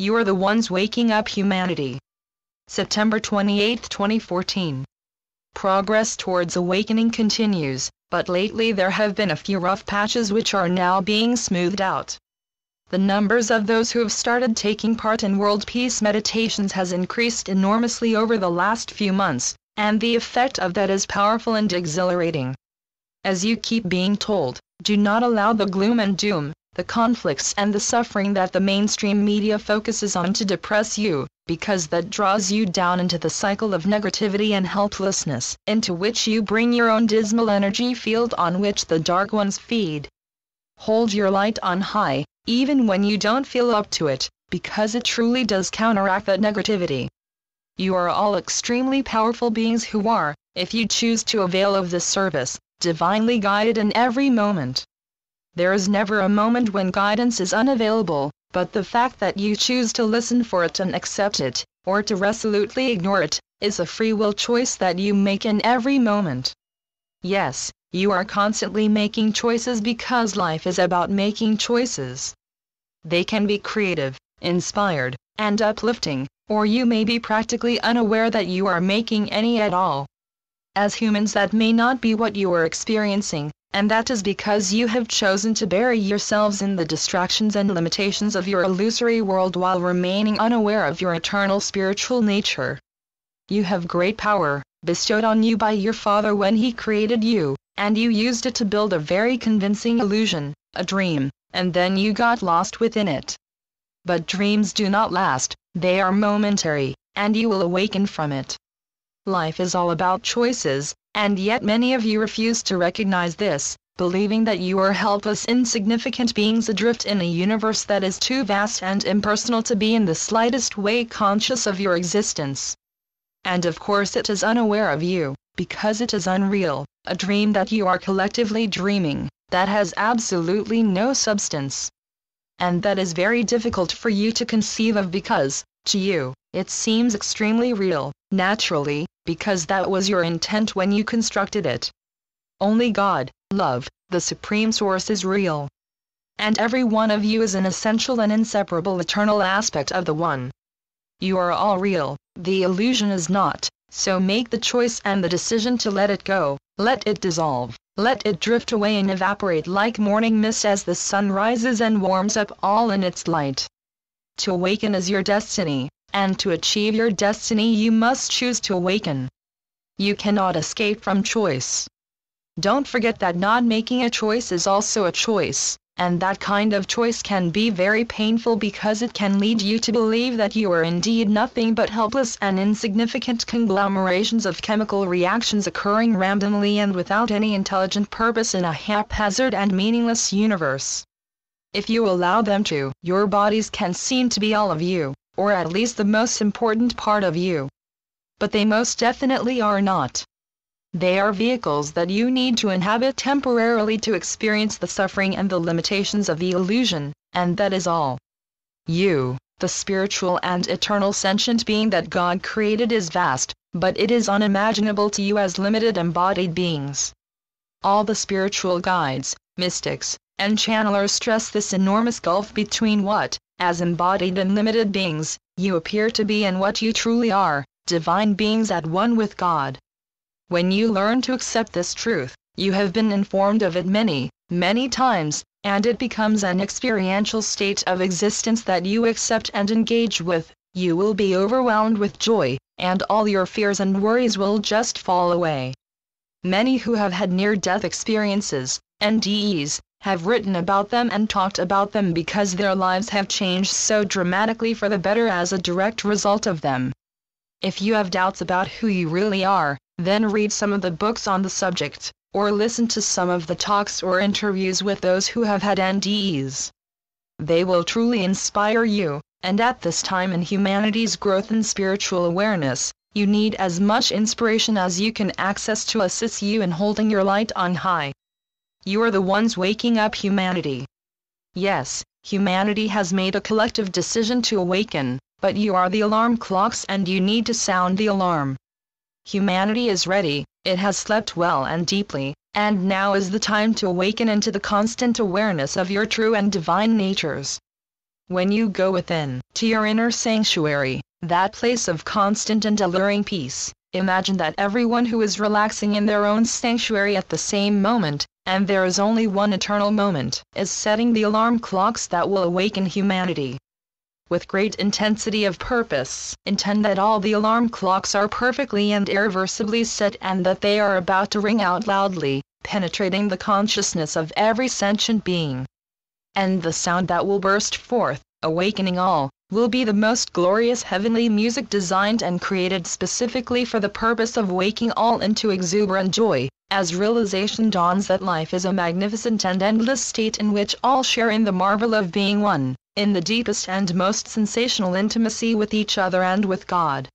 You are the ones waking up humanity. September 28, 2014. Progress towards awakening continues, but lately there have been a few rough patches which are now being smoothed out. The numbers of those who have started taking part in world peace meditations has increased enormously over the last few months, and the effect of that is powerful and exhilarating. As you keep being told, do not allow the gloom and doom, the conflicts and the suffering that the mainstream media focuses on to depress you, because that draws you down into the cycle of negativity and helplessness, into which you bring your own dismal energy field on which the dark ones feed. Hold your light on high, even when you don't feel up to it, because it truly does counteract that negativity. You are all extremely powerful beings who are, if you choose to avail of this service, divinely guided in every moment. There is never a moment when guidance is unavailable, but the fact that you choose to listen for it and accept it, or to resolutely ignore it, is a free will choice that you make in every moment. Yes, you are constantly making choices because life is about making choices. They can be creative, inspired, and uplifting, or you may be practically unaware that you are making any at all. As humans, that may not be what you are experiencing, and that is because you have chosen to bury yourselves in the distractions and limitations of your illusory world while remaining unaware of your eternal spiritual nature. You have great power, bestowed on you by your Father when He created you, and you used it to build a very convincing illusion, a dream, and then you got lost within it. But dreams do not last, they are momentary, and you will awaken from it. Life is all about choices, and yet many of you refuse to recognize this, believing that you are helpless, insignificant beings adrift in a universe that is too vast and impersonal to be in the slightest way conscious of your existence. And of course it is unaware of you, because it is unreal, a dream that you are collectively dreaming, that has absolutely no substance. And that is very difficult for you to conceive of because, to you, it seems extremely real, naturally, because that was your intent when you constructed it. Only God, love, the Supreme Source is real. And every one of you is an essential and inseparable eternal aspect of the One. You are all real, the illusion is not, so make the choice and the decision to let it go, let it dissolve, let it drift away and evaporate like morning mist as the sun rises and warms up all in its light. To awaken is your destiny, and to achieve your destiny you must choose to awaken. You cannot escape from choice. Don't forget that not making a choice is also a choice, and that kind of choice can be very painful because it can lead you to believe that you are indeed nothing but helpless and insignificant conglomerations of chemical reactions occurring randomly and without any intelligent purpose in a haphazard and meaningless universe. If you allow them to, your bodies can seem to be all of you, or at least the most important part of you. But they most definitely are not. They are vehicles that you need to inhabit temporarily to experience the suffering and the limitations of the illusion, and that is all. You, the spiritual and eternal sentient being that God created, is vast, but it is unimaginable to you as limited embodied beings. All the spiritual guides, mystics, and channelers stress this enormous gulf between what, as embodied and limited beings, you appear to be and what you truly are, divine beings at one with God. When you learn to accept this truth, you have been informed of it many, many times, and it becomes an experiential state of existence that you accept and engage with, you will be overwhelmed with joy, and all your fears and worries will just fall away. Many who have had near-death experiences, NDEs, have written about them and talked about them because their lives have changed so dramatically for the better as a direct result of them. If you have doubts about who you really are, then read some of the books on the subject, or listen to some of the talks or interviews with those who have had NDEs. They will truly inspire you, and at this time in humanity's growth and spiritual awareness, you need as much inspiration as you can access to assist you in holding your light on high. You are the ones waking up humanity. Yes, humanity has made a collective decision to awaken, but you are the alarm clocks and you need to sound the alarm. Humanity is ready, it has slept well and deeply, and now is the time to awaken into the constant awareness of your true and divine natures. When you go within, to your inner sanctuary, that place of constant and alluring peace, imagine that everyone who is relaxing in their own sanctuary at the same moment, and there is only one eternal moment, is setting the alarm clocks that will awaken humanity. With great intensity of purpose, intend that all the alarm clocks are perfectly and irreversibly set and that they are about to ring out loudly, penetrating the consciousness of every sentient being. And the sound that will burst forth, awakening all, will be the most glorious heavenly music designed and created specifically for the purpose of waking all into exuberant joy, as realization dawns that life is a magnificent and endless state in which all share in the marvel of being one, in the deepest and most sensational intimacy with each other and with God.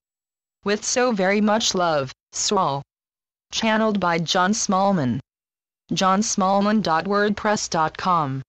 With so very much love, Saul. Channeled by John Smallman. johnsmallman.wordpress.com